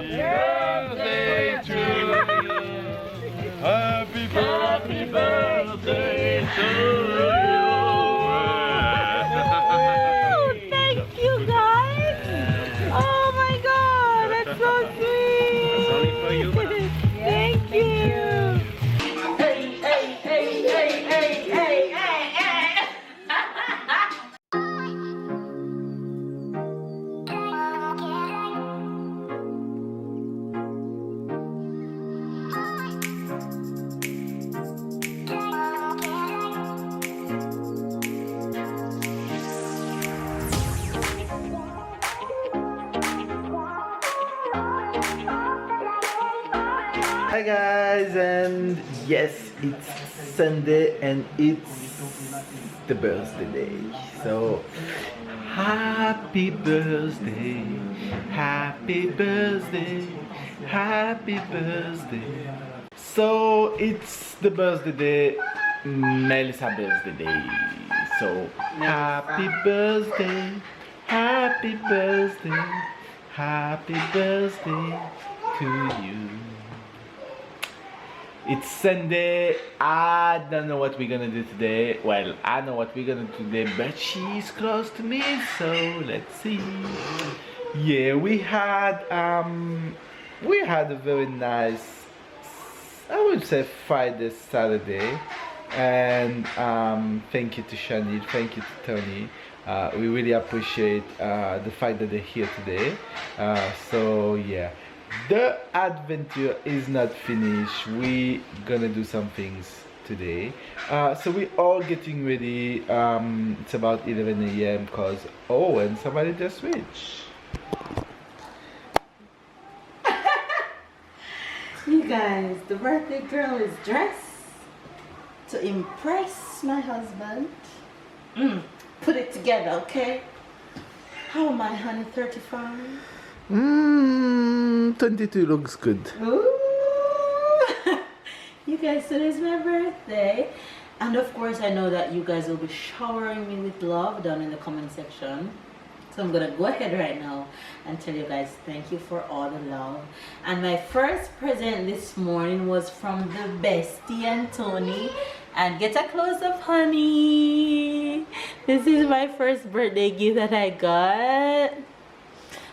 birthday to you. Happy birthday to you. Thank you guys. Oh my god, that's so sweet. It's only for you. Thank you. Hi guys, and yes, it's Sunday and it's the birthday day. So happy birthday, happy birthday, happy birthday. So it's the birthday day, Melissa birthday day. So happy birthday, happy birthday, happy birthday to you. It's Sunday. I don't know what we're gonna do today. Well, I know what we're gonna do today, but she's close to me, so let's see. Yeah, we had a very nice, I would say, Friday, Saturday, and thank you to Shani, thank you to Tony. We really appreciate the fact that they're here today. So yeah. The adventure is not finished. We gonna do some things today. So we all getting ready. It's about 11 a.m. because and somebody just reached. You guys, the birthday girl is dressed to impress my husband. Put it together, okay? How am I, honey? 35? 22 looks good. Ooh. You guys, today's my birthday, and of course I know that you guys will be showering me with love down in the comment section. So I'm gonna go ahead right now and tell you guys thank you for all the love. And my first present this morning was from the bestie and Tony. And get a close up, honey. This is my first birthday gift that I got.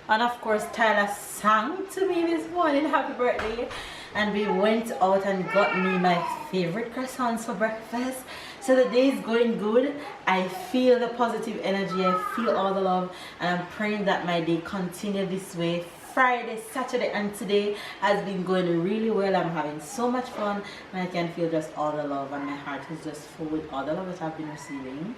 And of course Tyler sang to me this morning happy birthday, and we went out and got me my favorite croissants for breakfast. So the day is going good. I feel the positive energy, I feel all the love, and I'm praying that my day continue this way. Friday, Saturday and today has been going really well. I'm having so much fun, and I can feel just all the love, and my heart is just full with all the love that I've been receiving.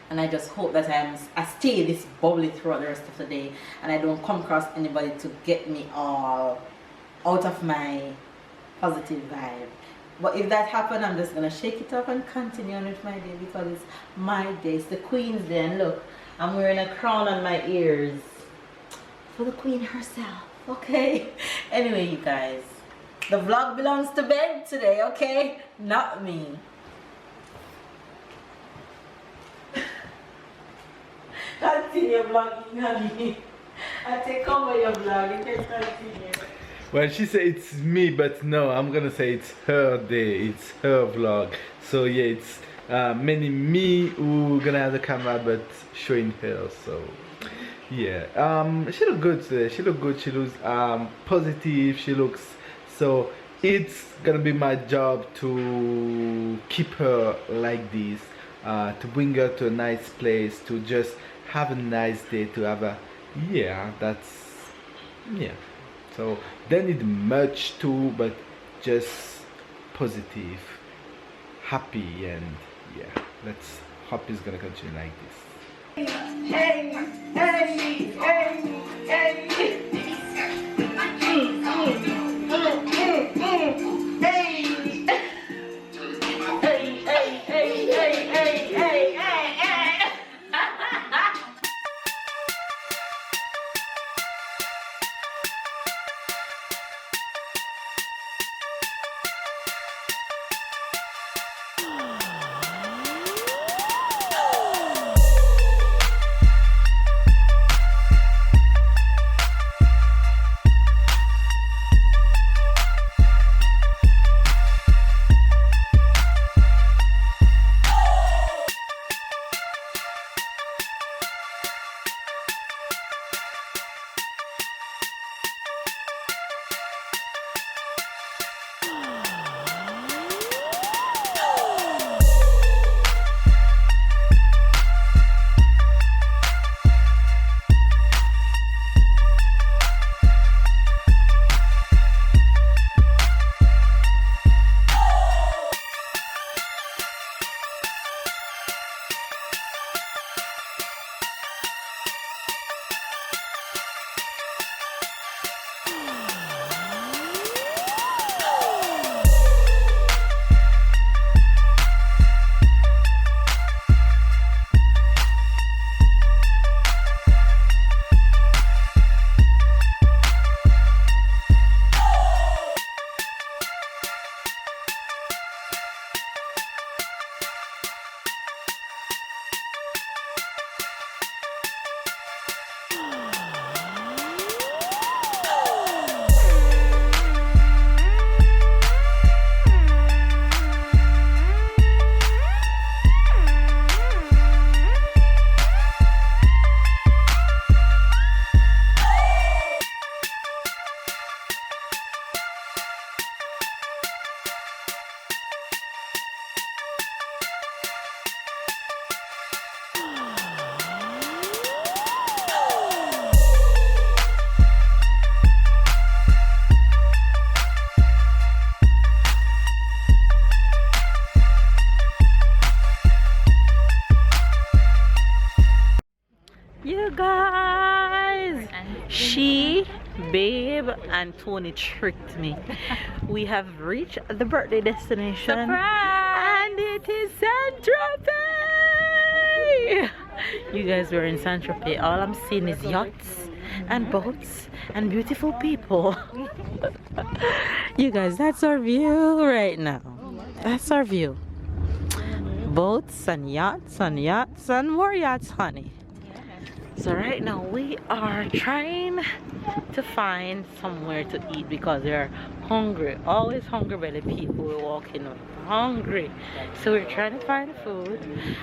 And I just hope that I stay this bubbly throughout the rest of the day, and I don't come across anybody to get me all out of my positive vibe. But if that happens, I'm just gonna shake it up and continue on with my day, because it's my day. It's the Queen's Day, and look, I'm wearing a crown on my ears for the Queen herself. Okay. Anyway, you guys, the vlog belongs to Ben today, okay? Not me. Continue vlogging, honey. I take over your vlog. You can continue. Well, she said it's me, but no, I'm gonna say it's her day, it's her vlog. So yeah, it's mainly me who gonna have the camera, but showing her. So yeah, she look good today. She look good. She looks positive. She looks, so it's gonna be my job to keep her like this, to bring her to a nice place, to just have a nice day, to have a, yeah, that's, yeah. So don't need much too, but just positive, happy, and yeah, let's hope it's gonna continue like this. Hey, hey, hey, hey. Babe and Tony tricked me. We have reached the birthday destination. Surprise! And it is Saint-Tropez! You guys, we're in Saint-Tropez. All I'm seeing is yachts and boats and beautiful people. You guys, that's our view right now. That's our view. Boats and yachts and yachts and more yachts, honey. So right now we are trying to find somewhere to eat because we are hungry. Always hungry by the people we're walking with. Hungry. So we're trying to find food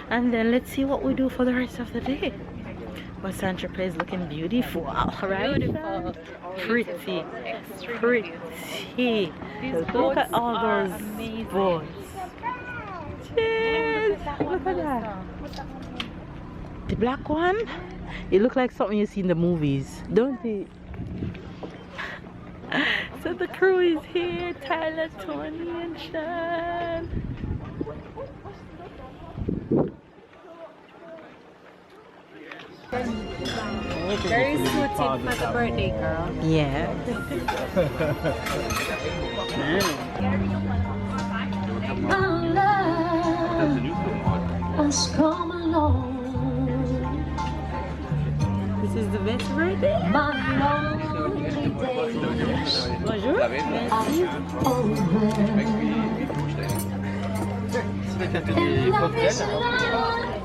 and then let's see what we do for the rest of the day. But Saint-Tropez is looking beautiful, right? Beautiful. Pretty. Pretty. Look at all those amazing. boats. Cheers! Look at that. The black one? It looks like something you see in the movies, don't it? So the crew is here, Tyler, Tony, and Sean. Very suited for the birthday girl. Yeah. This is the best birthday. Bonjour. The dream of the light.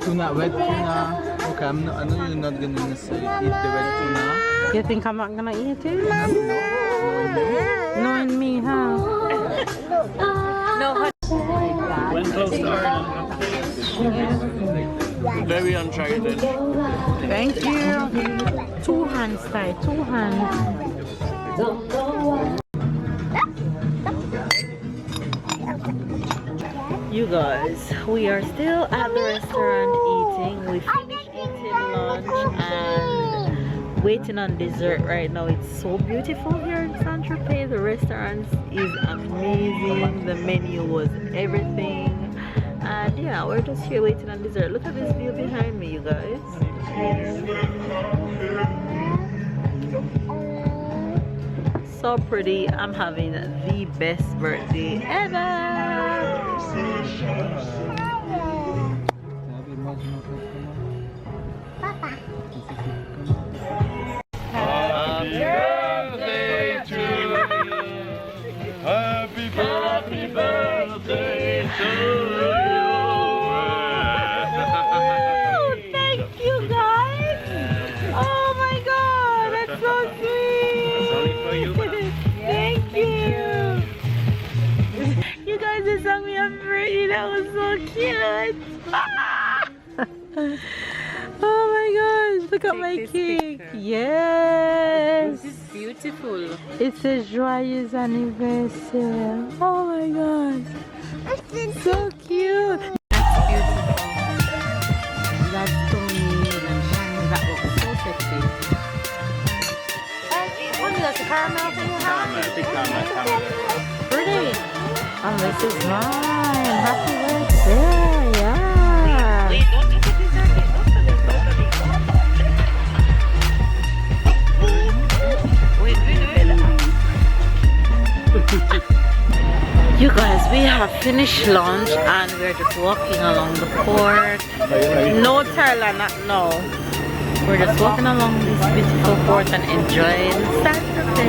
Tuna, wet tuna. Okay, you're not gonna say eat the wet tuna. You think I'm not gonna eat it? Knowing me, huh? No, When close to Ireland. Very uncharted. Thank you. 2 hands, Ty. 2 hands. You guys, we are still at the restaurant eating. We finished eating lunch and waiting on dessert right now. It's so beautiful here in Saint-Tropez. The restaurant is amazing. The menu was everything. And yeah, we're just here waiting on dessert. Look at this view behind me, you guys. So pretty. I'm having the best birthday ever. Happy birthday to you. Happy birthday to you. Thank you guys. Oh my god, that's so sweet. It's only for you. Thank you. You guys just sung me a birthday. That was so cute. Oh my gosh, look at my this cake. picture. Yes. this is beautiful. It says joyeux anniversaire. Oh my god. So cute. That's beautiful. That's Tony and Shani. That looks so sexy. Honey, that's a caramel for you, huh? Pretty. And this is mine. Happy birthday. Yeah. Wait, don't look at this early. You guys, we have finished lunch and we're just walking along the port. No Tyler, not now. We're just walking along this beautiful port and enjoying Saint-Tropez.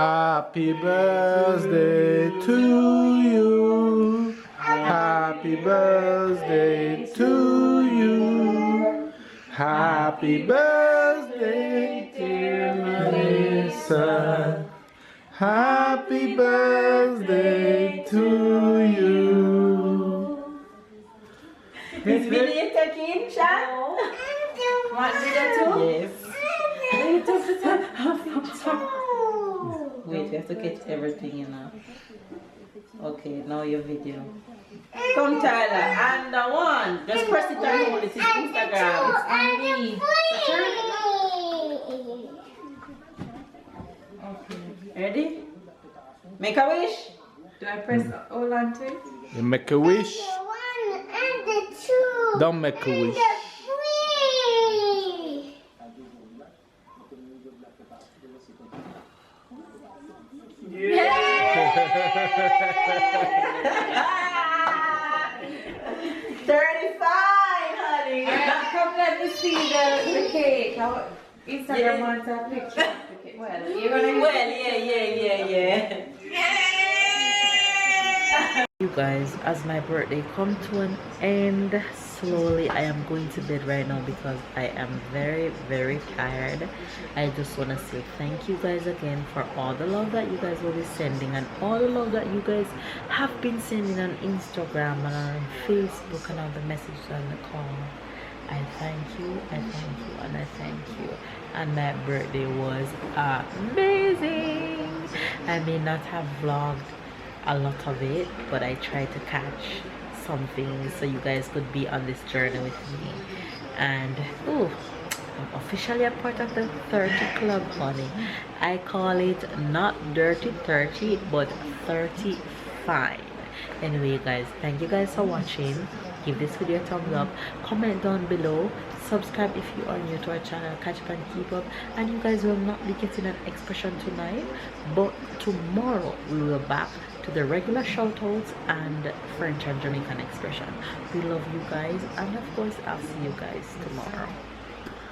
Happy birthday to you. Happy birthday to you. Happy birthday, dear Melissa. Happy birthday to you. Is video taking, Sean? Want video too? Yes. Wait, we have to catch everything, you know. Okay, now your video. Come, Tyler, and the one. Just press it and hold it. It's Instagram. It's on me. So okay. Ready? Make a wish. Do I press hold on to it? You make a wish. Don't make a wish. Honey. Come let me see the cake. How Instagram wants a picture. Well, you're gonna yeah. You guys, as my birthday come to an end slowly, I am going to bed right now because I am very tired. I just want to say thank you guys again for all the love that you guys will be sending and all the love that you guys have been sending on Instagram and on Facebook and all the messages on the call. I thank you, and I thank you. And my birthday was amazing. I may not have vlogged a lot of it, but I tried to catch something so you guys could be on this journey with me. And oh, I'm officially a part of the 30 club, honey. I call it not dirty 30 but 35. Anyway, guys, thank you guys for watching. Give this video a thumbs up, comment down below, subscribe if you are new to our channel, catch up and keep up. And you guys will not be getting an expression tonight, but tomorrow we will back to the regular shoutouts and French and Jamaican expression. We love you guys, and of course I'll see you guys tomorrow.